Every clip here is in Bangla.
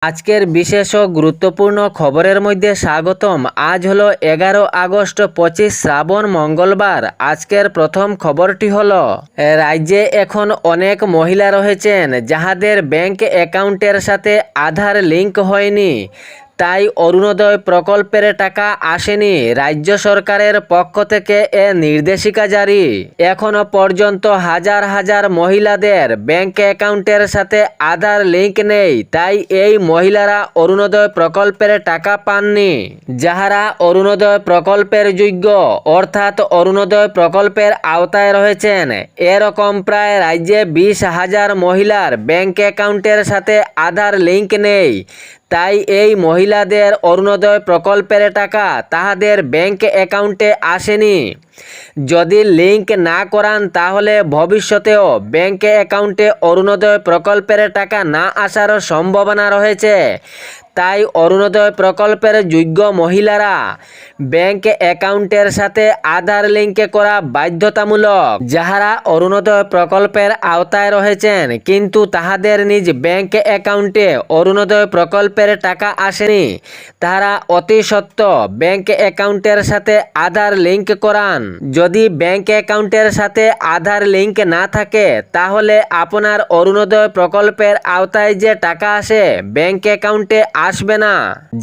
আজকের বিশেষ ও গুরুত্বপূর্ণ খবরের মধ্যে স্বাগতম। আজ হলো 11 আগস্ট 25 শ্রাবণ মঙ্গলবার। আজকের প্রথম খবরটি হলো রাজ্যে এখন অনেক মহিলা রয়েছেন যাহাদের ব্যাংক অ্যাকাউন্টের সাথে আধার লিঙ্ক হয়নি, তাই অরুণোদয় প্রকল্পের টাকা আসেনি। রাজ্য সরকারের পক্ষ থেকে এ নির্দেশিকা জারি। এখনো পর্যন্ত হাজার হাজার মহিলাদের ব্যাংক অ্যাকাউন্টের সাথে আধার লিঙ্ক নেই, তাই এই মহিলারা অরুণোদয় প্রকল্পের টাকা পাননি। যাহারা অরুণোদয় প্রকল্পের যোগ্য অর্থাৎ অরুণোদয় প্রকল্পের আওতায় রয়েছেন, এরকম প্রায় রাজ্যে 20,000 মহিলার ব্যাংক অ্যাকাউন্টের সাথে আধার লিঙ্ক নেই, তাই এই মহিলাদের অরুণোদয় প্রকল্পের টাকা তাহাদের ব্যাংক অ্যাকাউন্টে আসেনি। যদি লিঙ্ক না করান তাহলে ভবিষ্যতেও ব্যাংক অ্যাকাউন্টে অরুণোদয় প্রকল্পের টাকা না আসারও সম্ভাবনা রয়েছে। তাই অরুণোদয় প্রকল্পের যোগ্য মহিলারা ব্যাংক অ্যাকাউন্টের সাথে আধার লিঙ্ক করা বাধ্যতামূলক। যাহারা অরুণোদয় প্রকল্পের আওতায় রয়েছেন কিন্তু তাহাদের নিজ ব্যাংক অ্যাকাউন্টে অরুণোদয় প্রকল্পের টাকা আসেনি, তাহারা অতি সত্ত্বর ব্যাংক অ্যাকাউন্টের সাথে আধার লিঙ্ক করান। যদি ব্যাংক অ্যাকাউন্টের সাথে আধার লিঙ্ক না থাকে তাহলে আপনার অরুণোদয় প্রকল্পের আওতায় যে টাকা আসে ব্যাংক অ্যাকাউন্টে আসবে না।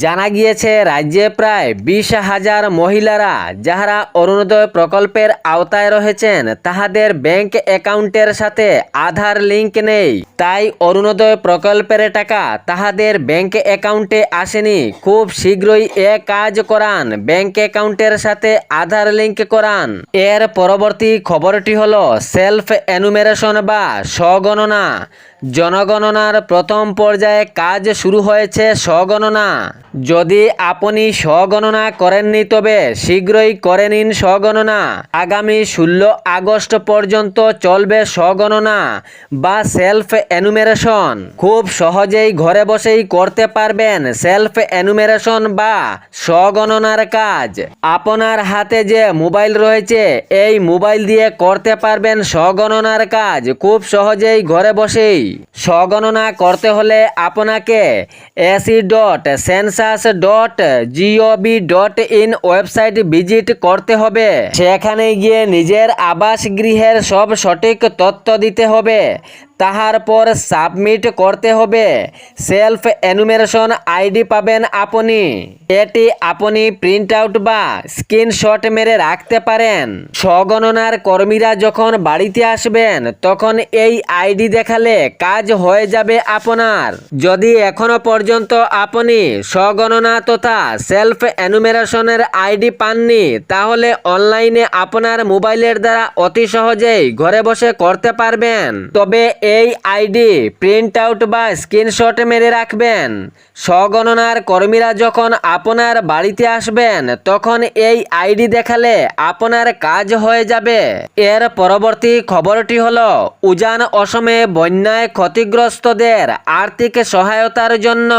জানা গিয়েছে রাজ্যে প্রায় 20,000 মহিলারা যাহারা অরুণোদয় প্রকল্পের আওতায় রয়েছেন তাহাদের ব্যাংক অ্যাকাউন্টের সাথে আধার লিঙ্ক নেই, তাই অরুণোদয় প্রকল্পের টাকা তাহাদের ব্যাংক অ্যাকাউন্টে আসেনি। খুব শীঘ্রই এ কাজ করান, ব্যাংক অ্যাকাউন্টের সাথে আধার লিঙ্ক করান। এর পরবর্তী খবরটি হলো সেলফ এনুমেরেশন বা স্বগণনা। জনগণনার প্রথম পর্যায়ে কাজ শুরু হয়েছে স্বগণনা। যদি আপনি স্বগণনা করেননি তবে শীঘ্রই করে নিন স্বগণনা। আগামী 16 আগস্ট পর্যন্ত চলবে স্বগণনা বা সেলফ এনুমেরেশন। খুব সহজেই ঘরে বসেই করতে পারবেন সেলফ এনুমেরেশন বা স্বগণনার কাজ। আপনার হাতে যে মোবাইল রয়েছে এই মোবাইল দিয়ে করতে পারবেন স্বগণনার কাজ খুব সহজেই ঘরে বসেই। স্বগণনা করতে হলে আপনাকে ac.census.gov.in ওয়েবসাইট ভিজিট করতে হবে। সেখানে গিয়ে নিজের আবাস গৃহের সব সঠিক তথ্য দিতে হবে, তাহার পর সাবমিট করতে হবে। সেলফ এনুমেরেশন আইডি পাবেন আপনি। এটি আপনি প্রিন্ট আউট বা স্ক্রিনশট মেরে রাখতে পারেন। স্বগণনার কর্মীরা যখন বাড়িতে আসবেন তখন এই আইডি দেখালে কাজ হয়ে যাবে আপনার। যদি এখনো পর্যন্ত আপনি স্বগণনা তথা সেলফ এনুমেরেশনের আইডি পাননি তাহলে অনলাইনে আপনার মোবাইলের দ্বারা অতি সহজেই ঘরে বসে করতে পারবেন। তবে এই আইডি প্রিন্ট আউট বা স্ক্রিনশট মেরে রাখবেন। স্বগণনার কর্মীরা যখন আপনার বাড়িতে আসবেন তখন এই আইডি দেখালে আপনার কাজ হয়ে যাবে। এর পরবর্তী খবরটি হলো উজান অসমে বন্যায় ক্ষতিগ্রস্তদের আর্থিক সহায়তার জন্য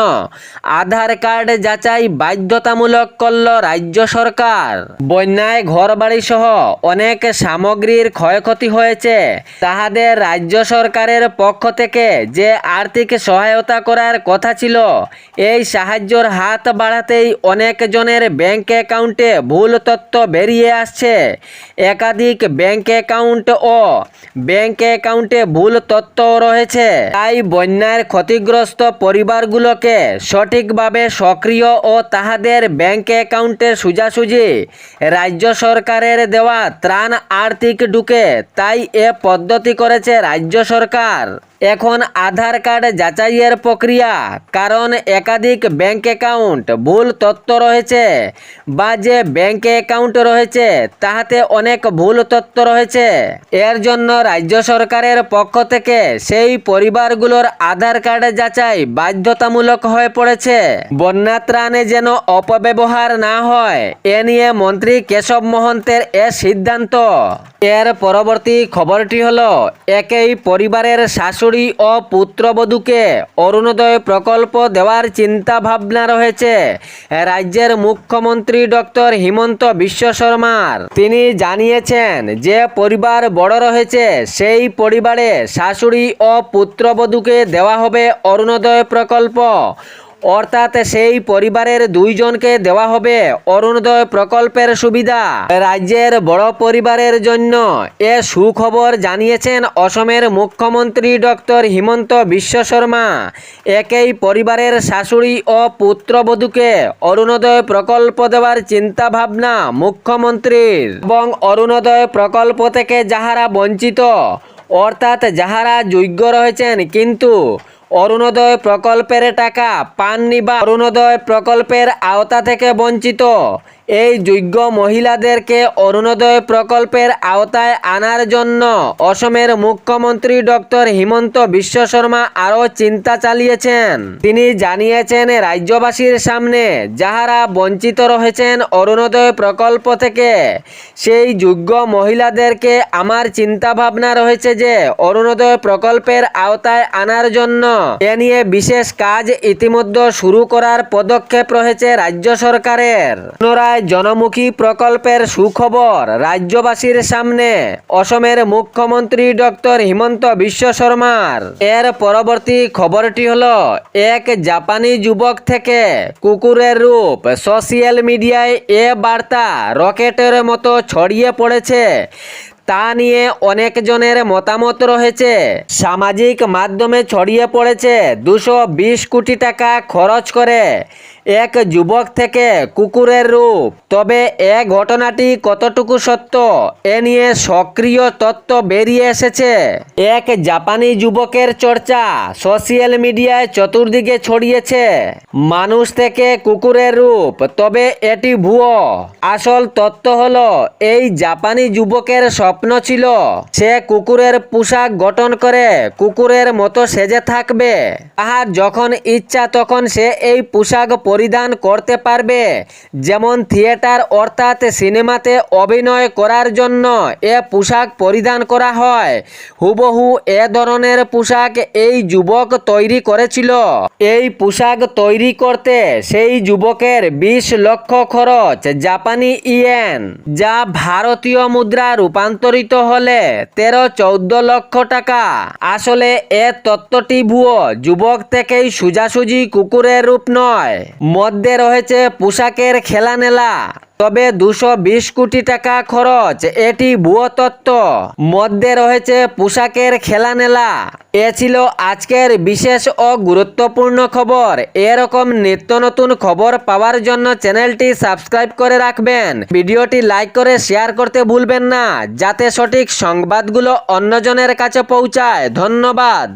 আধার কার্ড যাচাই বাধ্যতামূলক করল রাজ্য সরকার। বন্যায় ঘরবাড়ি সহ অনেক সামগ্রীর ক্ষয়ক্ষতি হয়েছে, তাহাদের রাজ্য সরকারের পক্ষ থেকে যে আর্থিক সহায়তা করার কথা ছিল এই সাহায্যের হাত বাড়াতেই অনেক জনের ব্যাংক অ্যাকাউন্টে ভুল তথ্য বেরিয়ে আসছে। একাধিক ব্যাংক অ্যাকাউন্ট ও ব্যাংক অ্যাকাউন্টে ভুল তথ্য রয়েছে। তাই বন্যার ক্ষতিগ্রস্ত পরিবারগুলোকে সঠিকভাবে সক্রিয় ও তাহাদের ব্যাংক অ্যাকাউন্টে সোজাসুজি রাজ্য সরকারের দেওয়া ত্রাণ আর্থিক ঢুকে, তাই এ পদ্ধতি করেছে রাজ্য সরকার। এখন আধার কার্ড যাচাইয়ের প্রক্রিয়া, কারণ একাধিক ব্যাংক অ্যাকাউন্ট ভুল তথ্য রয়েছে বা যে ব্যাংক অ্যাকাউন্ট রয়েছে তাহাতে অনেক ভুল তথ্য রয়েছে। এর জন্য রাজ্য সরকারের পক্ষ থেকে সেই পরিবারগুলোর আধার কার্ড যাচাই বাধ্যতামূলক হয়ে পড়েছে। বন্যা ত্রাণে যেন অপব্যবহার না হয় এ নিয়ে মন্ত্রী কেশব মহন্তের এ সিদ্ধান্ত। এর পরবর্তী খবরটি হলো একই পরিবারের শাশুড়ি ও পুত্রবধূকে অরুণোদয় প্রকল্প দেওয়ার চিন্তা ভাবনা রয়েছে রাজ্যের মুখ্যমন্ত্রী ডক্টর হিমন্ত বিশ্ব শর্মার। তিনি জানিয়েছেন যে পরিবার বড় রয়েছে সেই পরিবারে শাশুড়ি ও পুত্রবধূকে দেওয়া হবে অরুণোদয় প্রকল্প। অর্থাৎ সেই পরিবারের 2 জনকে দেওয়া হবে অরুণোদয় প্রকল্পের সুবিধা। রাজ্যের বড় পরিবারের জন্য এ সুখবর জানিয়েছেন অসমের মুখ্যমন্ত্রী ডক্টর হিমন্ত বিশ্ব শর্মা। একই পরিবারের শাশুড়ি ও পুত্রবধূকে অরুণোদয় প্রকল্প দেওয়ার চিন্তা ভাবনা মুখ্যমন্ত্রীর। এবং অরুণোদয় প্রকল্প থেকে যাহারা বঞ্চিত, অর্থাৎ যাহারা যোগ্য রয়েছেন কিন্তু অরুণোদয় প্রকল্পের টাকা পাননি বা অরুণোদয় প্রকল্পের আওতা থেকে বঞ্চিত, এই যোগ্য মহিলাদেরকে অরুণোদয় প্রকল্পের আওতায় আনার জন্য অসমের মুখ্যমন্ত্রী ডক্টর হিমন্ত বিশ্ব শর্মা আরও চিন্তা চালিয়েছেন। তিনি জানিয়েছেন রাজ্যবাসীর সামনে যাহারা বঞ্চিত রয়েছেন অরুণোদয় প্রকল্প থেকে, সেই যোগ্য মহিলাদেরকে আমার চিন্তা ভাবনা রয়েছে যে অরুণোদয় প্রকল্পের আওতায় আনার জন্য এ নিয়ে বিশেষ কাজ ইতিমধ্যে শুরু করার পদক্ষেপ রয়েছে রাজ্য সরকারের। পুনরায় জনমুখী প্রকল্পের সুখবর রাজ্যবাসীর সামনে অসমের মুখ্যমন্ত্রী ডক্টর হিমন্ত বিশ্ব শর্মার। এর পরবর্তী খবরটি হলো, এক জাপানি যুবক থেকে কুকুরের রূপ। সোশ্যাল মিডিয়ায় এ বার্তা রকেটের মতো ছড়িয়ে পড়েছে। তা নিয়ে অনেক জনের মতামত রয়েছে। সামাজিক মাধ্যমে ছড়িয়ে পড়েছে 220 কোটি টাকা খরচ করে এক যুবক থেকে কুকুরের রূপ। তবে এ ঘটনাটি কতটুকু সত্য, এ নিয়ে সক্রিয় তথ্য বেরিয়ে এসেছে। এক জাপানি যুবকের চর্চা সোশ্যাল মিডিয়ায় চতুর্দিকে ছড়িয়েছে। মানুষ থেকে কুকুরের রূপ, তবে এটি ভুয়ো। আসল তথ্য হলো, এই জাপানি যুবকের স্বপ্ন ছিল সে কুকুরের পোশাক গঠন করে কুকুরের মতো সেজে থাকবে। তাহার যখন ইচ্ছা তখন সে এই পোশাক পরিধান করতে পারবে। যেমন থিয়েটার অর্থাৎ সিনেমাতে অভিনয় করার জন্য এ পোশাক পরিধান করা হয়, হুবহু এ ধরনের পোশাক এই যুবক তৈরি করেছিল। এই পোশাক তৈরি করতে সেই যুবকের 20 লক্ষ খরচ জাপানি ইয়েন, যা ভারতীয় মুদ্রা রূপান্তরিত হলে 13-14 লক্ষ টাকা। আসলে এ তত্ত্বটি ভুয়ো। যুবক থেকেই সোজাসুজি কুকুরের রূপ নয়, মধ্যে রয়েছে পোশাকের খেলানেলা। তবে 220 কোটি টাকা খরচ, এটি ভুয়ো তত্ত্ব। মধ্যে রয়েছে পোশাকের খেলানেলা। এ ছিল আজকের বিশেষ ও গুরুত্বপূর্ণ খবর। এরকম নিত্য নতুন খবর পাওয়ার জন্য চ্যানেলটি সাবস্ক্রাইব করে রাখবেন। ভিডিওটি লাইক করে শেয়ার করতে ভুলবেন না, যাতে সঠিক সংবাদগুলো অন্যজনের কাছে পৌঁছায়। ধন্যবাদ।